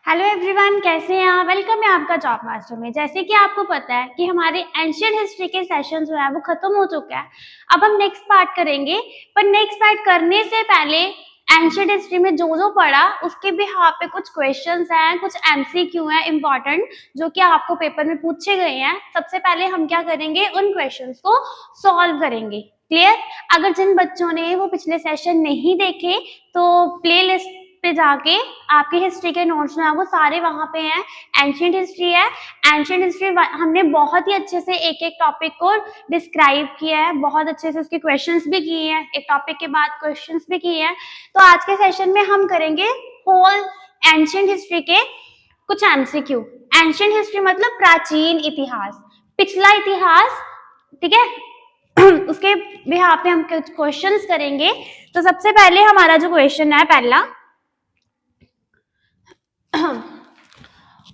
Hello everyone, कैसे हैं आप। वेलकम है आपका जॉब मास्टर में। जैसे कि आपको पता है कि हमारे एंशियंट हिस्ट्री के सेशन जो है वो खत्म हो चुका है। अब हम नेक्स्ट पार्ट करेंगे, पर नेक्स्ट पार्ट करने से पहले एंशियंट हिस्ट्री में जो जो पढ़ा उसके बिहाफ पे कुछ क्वेश्चंस हैं, कुछ एमसीक्यू हैं इंपॉर्टेंट, जो कि आपको पेपर में पूछे गए हैं। सबसे पहले हम क्या करेंगे, उन क्वेश्चंस को सॉल्व करेंगे। क्लियर। अगर जिन बच्चों ने वो पिछले सेशन नहीं देखे तो प्लेलिस्ट पे जाके आपके हिस्ट्री के नोट्स जो है वो सारे वहां पे हैं। एंशियंट हिस्ट्री है। एंशियंट हिस्ट्री हमने बहुत ही अच्छे से एक एक टॉपिक को डिस्क्राइब किया है, बहुत अच्छे से उसके क्वेश्चंस भी किए हैं, एक टॉपिक के बाद क्वेश्चंस भी किए हैं। तो आज के सेशन में हम करेंगे होल एंशियंट हिस्ट्री के कुछ एमसीक्यू। एंशियंट हिस्ट्री मतलब प्राचीन इतिहास, पिछला इतिहास। ठीक है। उसके बिहाफ पे हम कुछ क्वेश्चंस करेंगे। तो सबसे पहले हमारा जो क्वेश्चन है पहला,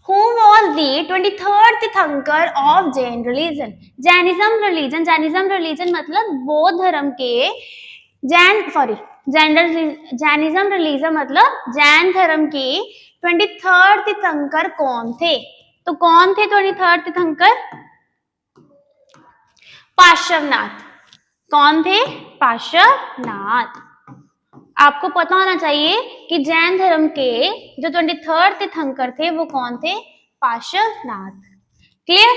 Who was the 23rd Tirthankar of Jain religion? Jainism religion, Jainism religion मतलब बौद्ध धर्म के जैनिज्म रिलीजन मतलब जैन धर्म के 23rd तीर्थंकर कौन थे? तो कौन थे 23rd तीर्थंकर? पार्श्वनाथ। कौन थे? पार्श्वनाथ। आपको पता होना चाहिए कि जैन धर्म के जो 23rd तीर्थंकर थे वो कौन थे? पार्श्वनाथ। क्लियर।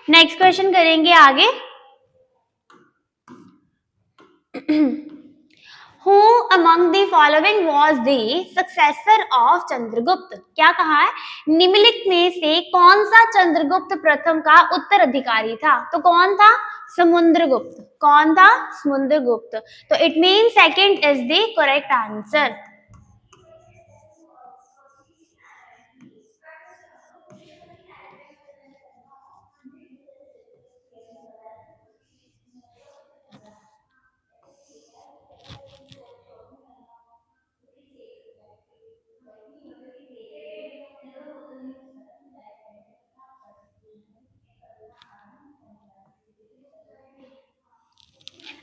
नेक्स्ट क्वेश्चन करेंगे आगे। Who among the following was the successor of Chandragupta? क्या कहा है? निम्नलिखित में से कौन सा चंद्रगुप्त प्रथम का उत्तराधिकारी था? तो कौन था? समुद्रगुप्त। कौन था? समुद्रगुप्त। तो it mean second is the correct answer.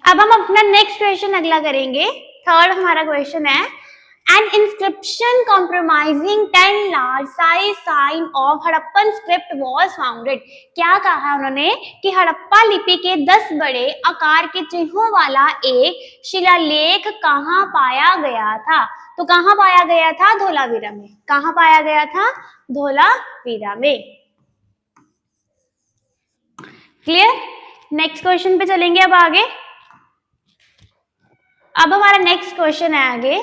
अब हम अपना नेक्स्ट क्वेश्चन अगला करेंगे। थर्ड हमारा क्वेश्चन है, an inscription compromising 10 large size sign of Harappan script was founded. क्या कहा उन्होंने कि हड़प्पा लिपि के 10 बड़े आकार के चिन्हों वाला एक शिलालेख कहाँ पाया गया था? तो कहाँ पाया गया था? धोलावीरा में। कहाँ पाया गया था? धोलावीरा में। क्लियर। नेक्स्ट क्वेश्चन पे चलेंगे अब आगे। अब हमारा नेक्स्ट क्वेश्चन है आगे,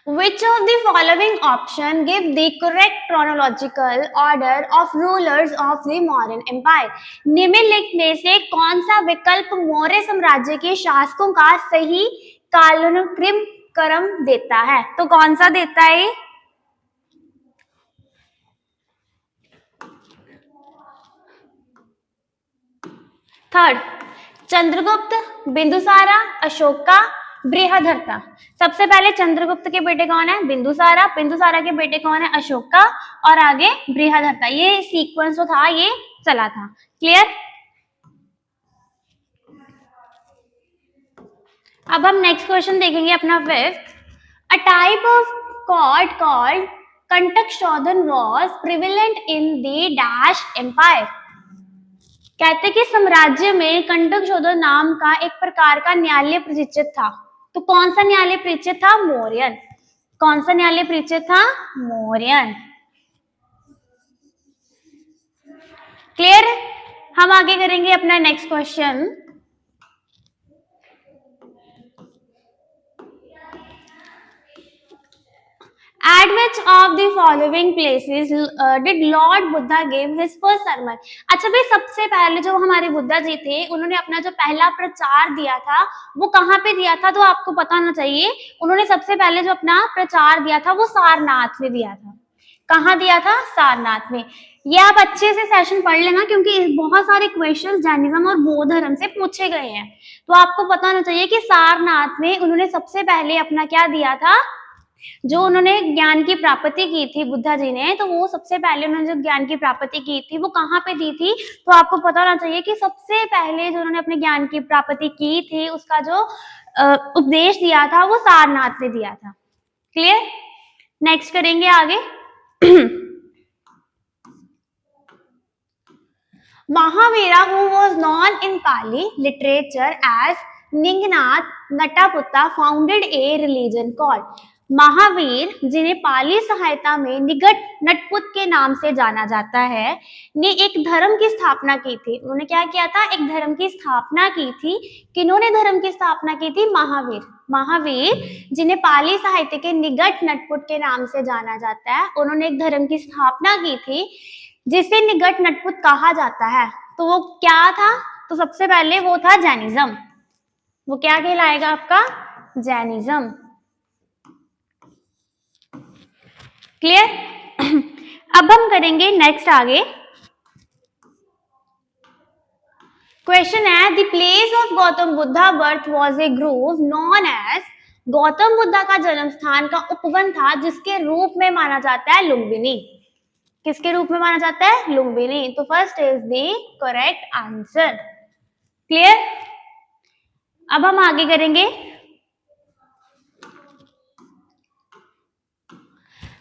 Which of the following option give the correct chronological order of rulers of the Mauryan Empire? निम्नलिखित में से कौन सा विकल्प मौर्य साम्राज्य के शासकों का सही कालानुक्रम देता है? तो कौन सा देता है? थर्ड, चंद्रगुप्त, बिंदुसारा, अशोका, बृहदर्था। सबसे पहले चंद्रगुप्त के बेटे कौन है? बिंदुसारा। बिंदुसारा के बेटे कौन है? अशोका। और आगे बृहदर्था। ये सीक्वेंस जो था ये चला था। क्लियर। अब हम नेक्स्ट क्वेश्चन देखेंगे अपना fifth. A type of court called Kantakashodhana was prevalent in the dash empire. कहते कि साम्राज्य में कंटक शोधन नाम का एक प्रकार का न्यायालय प्रचित था। तो कौन सा न्यायालय प्रचित था? मौर्यन। कौन सा न्यायालय प्रचित था? मौर्यन। क्लियर। हम आगे करेंगे अपना next question. At which of the following places did Lord Buddha give his first sermon? अच्छा भाई, सबसे पहले जो हमारे बुद्धा जी थे उन्होंने अपना जो पहला प्रचार दिया था वो कहाँ पे दिया था? तो आपको पता होना चाहिए। उन्होंने सबसे पहले जो अपना प्रचार दिया था वो सारनाथ में दिया था। कहाँ दिया था? सारनाथ में। ये आप अच्छे से सेशन पढ़ लेना क्योंकि बहुत सारे क्वेश्चंस जैनिज्म और बौद्ध धर्म से पूछे गए हैं। तो आपको पता होना चाहिए कि सारनाथ में उन्होंने सबसे पहले अपना क्या दिया था? जो उन्होंने ज्ञान की प्राप्ति की थी बुद्धा जी ने, तो वो सबसे पहले उन्होंने जो ज्ञान की प्राप्ति की थी वो कहाँ पे दी थी? तो आपको पता होना चाहिए कि सबसे पहले जो उन्होंने अपने ज्ञान की प्राप्ति की थी उसका जो उपदेश दिया था वो सारनाथ में दिया था। क्लियर। नेक्स्ट करेंगे आगे। Mahavira, who was known in Pali literature as Ningnath Nataputta, founded a religion called Mahavir, जिन्हें पाली सहायता में निगट नटपुत के नाम से जाना जाता है, ने एक धर्म की स्थापना की थी। उन्होंने क्या किया था? एक धर्म की स्थापना की थी। किन्होंने धर्म की स्थापना की थी? महावीर। महावीर, जिन्हें पाली साहित्य के निगट नटपुट के नाम से जाना जाता है, उन्होंने एक धर्म की स्थापना की थी जिसे निगट नटपुत कहा जाता है। तो वो क्या था? तो सबसे पहले वो था जैनिज्म। वो क्या कहलाएगा आपका? जैनिज्म। क्लियर? अब हम करेंगे नेक्स्ट आगे। क्वेश्चन है, the place of Gautam Buddha birth was a grove known as, Gautam Buddha का जन्म स्थान का उपवन था जिसके रूप में माना जाता है लुम्बिनी। किसके रूप में माना जाता है? लुम्बिनी। तो first is the correct answer. Clear? अब हम आगे करेंगे।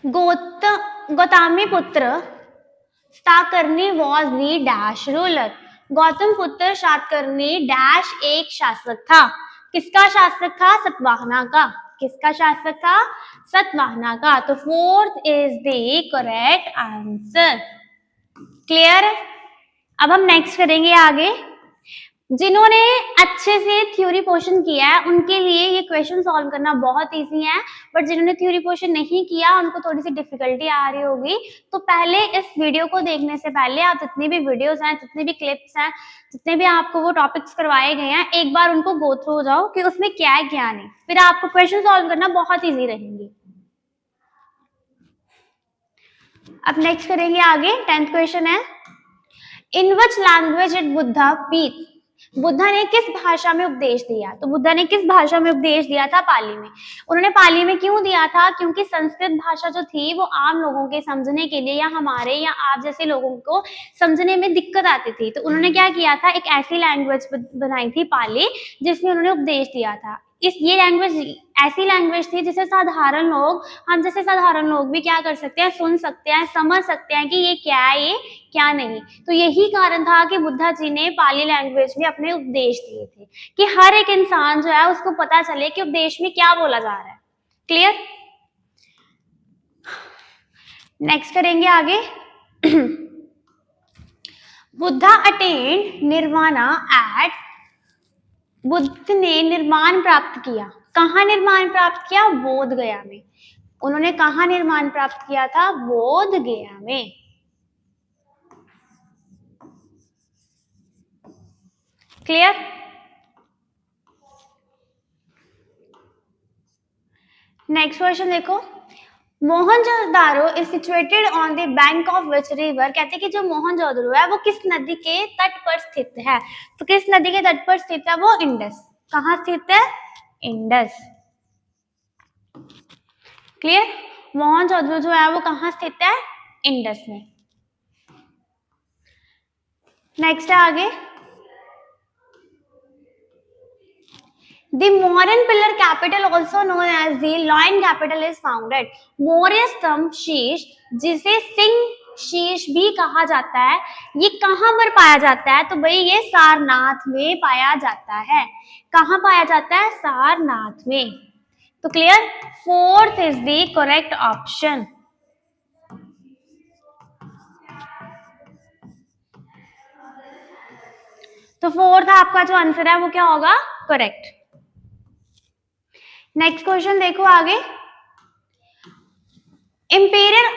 गौतमी पुत्र Satakarni was the dash ruler. Gautam पुत्र सातकर्णी डैश एक शासक था। किसका शासक था? सतवाहना का। किसका शासक था? सतवाहना का। तो fourth is the correct answer. Clear? अब हम नेक्स्ट करेंगे आगे। जिन्होंने अच्छे से थ्योरी पोर्शन किया है उनके लिए ये क्वेश्चन सॉल्व करना बहुत इजी है, बट जिन्होंने थ्योरी पोर्शन नहीं किया उनको थोड़ी सी डिफिकल्टी आ रही होगी। तो पहले इस वीडियो को देखने से पहले आप जितनी भी वीडियोस हैं, जितने भी क्लिप्स हैं, जितने भी आपको वो टॉपिक्स करवाए गए हैं, एक बार उनको गो थ्रू हो जाओ कि उसमें क्या है क्या नहीं, फिर आपको क्वेश्चन सॉल्व करना बहुत ईजी रहेंगे। अब नेक्स्ट करेंगे आगे। 10th क्वेश्चन है, in which language did Buddha speak. Buddha ने किस भाषा में उपदेश दिया? तो बुद्धा ने किस भाषा में उपदेश दिया था? पाली में। उन्होंने पाली में क्यों दिया था? क्योंकि संस्कृत भाषा जो थी वो आम लोगों के समझने के लिए या हमारे या आप जैसे लोगों को समझने में दिक्कत आती थी, तो उन्होंने क्या किया था? एक ऐसी लैंग्वेज बनाई थी पाली जिसमें उन्होंने उपदेश दिया था। ये लैंग्वेज ऐसी लैंग्वेज थी जिसे साधारण लोग, हम जैसे साधारण लोग भी क्या कर सकते हैं? सुन सकते हैं, समझ सकते हैं कि ये क्या है, ये क्या नहीं। तो यही कारण था कि बुद्धा जी ने पाली लैंग्वेज में अपने उपदेश दिए थे कि हर एक इंसान जो है उसको पता चले कि उपदेश में क्या बोला जा रहा है। क्लियर? नेक्स्ट करेंगे आगे। बुद्धा अटेन्ड निर्वाणा एट, बुद्ध ने निर्माण प्राप्त किया। कहाँ निर्माण प्राप्त किया? बोध गया में। उन्होंने कहाँ निर्माण प्राप्त किया था? बोध गया में। क्लियर? नेक्स्ट क्वेश्चन देखो। Mohenjodaro is situated on the bank of which river. कहते हैं कि जो मोहनजोदारो है वो किस नदी के तट पर स्थित है? तो किस नदी के तट पर स्थित है? वो इंडस। कहाँ स्थित है? इंडस। क्लियर? मोहनजोदारो जो है वो कहाँ स्थित है? इंडस में। नेक्स्ट है आगे। The Mauryan pillar capital, also known as the Lion capital, is founded. Maurya स्तंभ शीश, जिसे सिंह शीश भी कहा जाता है, ये कहाँ पर पाया जाता है? तो भाई ये सारनाथ में पाया जाता है। कहाँ पाया जाता है? सारनाथ में। तो clear? Fourth is the correct option. तो फोर्थ आपका जो आंसर है वो क्या होगा? करेक्ट। नेक्स्ट क्वेश्चन देखो आगे। Imperial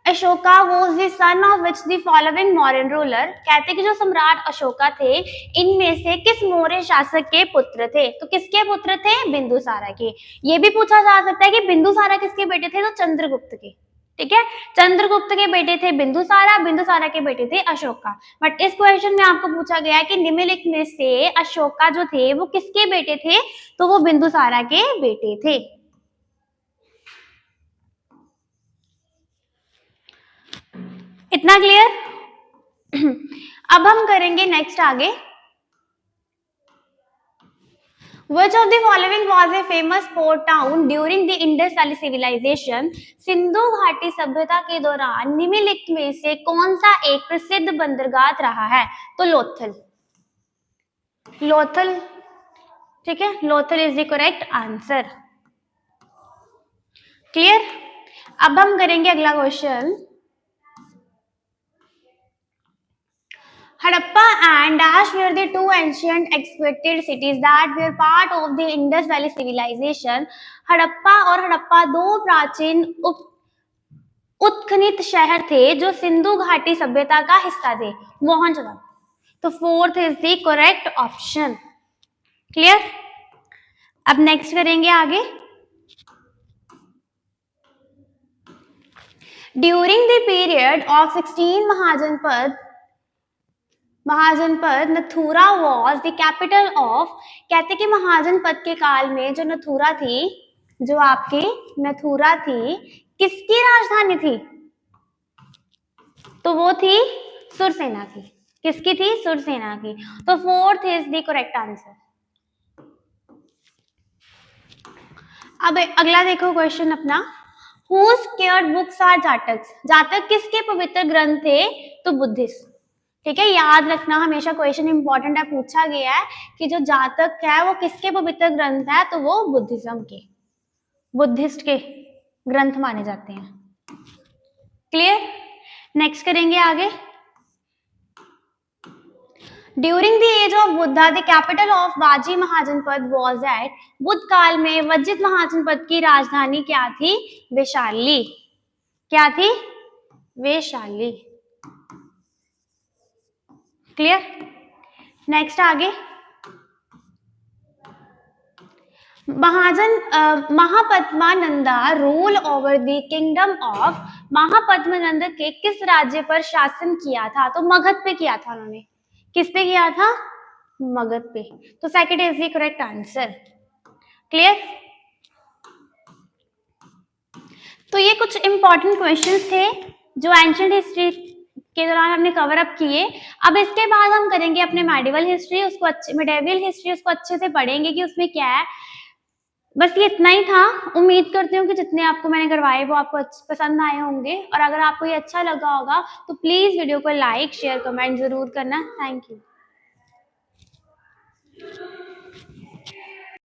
Ashoka was the son of which the following Mauryan ruler। कहते कि जो सम्राट अशोका थे इनमें से किस मौर्य शासक के पुत्र थे? तो किसके पुत्र थे? बिंदुसारा के। ये भी पूछा जा सकता है कि बिंदुसारा किसके बेटे थे? तो चंद्रगुप्त के। ठीक है, चंद्रगुप्त के बेटे थे बिंदुसारा, बिंदुसारा के बेटे थे अशोका। बट इस क्वेश्चन में आपको पूछा गया है कि निम्नलिखित में से अशोका जो थे वो किसके बेटे थे? तो वो बिंदुसारा के बेटे थे। इतना क्लियर? अब हम करेंगे नेक्स्ट आगे। Which of the following was a famous port town during the Indus Valley Civilization? Sindhu घाटी सभ्यता के दौरान निम्नलिखित में से कौन सा एक प्रसिद्ध बंदरगाह रहा है? तो लोथल। लोथल, ठीक है, Lothal is the correct answer. Clear? अब हम करेंगे अगला question. Harappa and Dash were the two ancient excavated cities that were part of the Indus Valley civilization. Harappa और हड़प्पा दो प्राचीन उत्खनित शहर थे जो सिंधु घाटी सभ्यता का हिस्सा थे। मोहनजोदड़ो। तो fourth is the correct option. Clear? अब नेक्स्ट करेंगे आगे। During the period of 16 mahajanapada Mathura was the capital of, कहते कि महाजनपद के काल में जो नथुरा थी, जो आपकी नथुरा थी, किसकी राजधानी थी? तो वो थी सुरसेना की। किसकी थी? सुरसेना की। तो fourth is the correct answer. अब अगला देखो क्वेश्चन अपना। Whose scared books are जातक? जातक किसके पवित्र ग्रंथ थे? तो बुद्धिस्ट। ठीक है, याद रखना, हमेशा क्वेश्चन इंपॉर्टेंट है, पूछा गया है कि जो जातक है वो किसके पवित्र ग्रंथ है? तो वो बुद्धिज्म के, बुद्धिस्ट के ग्रंथ माने जाते हैं। क्लियर? नेक्स्ट करेंगे आगे। During the age of Buddha the capital of Vajji mahajanapada was at, Buddha काल में वज्जित महाजनपद की राजधानी क्या थी? वैशाली। क्या थी? वैशाली। क्लियर? नेक्स्ट आगे। Mahapadmananda rule over the kingdom of, Mahapadmanand के किस राज्य पर शासन किया था? तो मगध पे किया था उन्होंने। किस पे किया था? मगध पे। तो second is the correct answer. Clear? तो ये कुछ इंपॉर्टेंट क्वेश्चंस थे जो एंशिएंट हिस्ट्री के दौरान हमने कवर अप किए। अब इसके बाद हम करेंगे अपने मेडिवल हिस्ट्री, मिडेवियल हिस्ट्री उसको अच्छे से पढ़ेंगे कि उसमें क्या है। बस ये इतना ही था। उम्मीद करती हूँ कि जितने आपको मैंने करवाए वो आपको पसंद आए होंगे, और अगर आपको ये अच्छा लगा होगा तो प्लीज वीडियो को लाइक शेयर कमेंट जरूर करना। Thank you.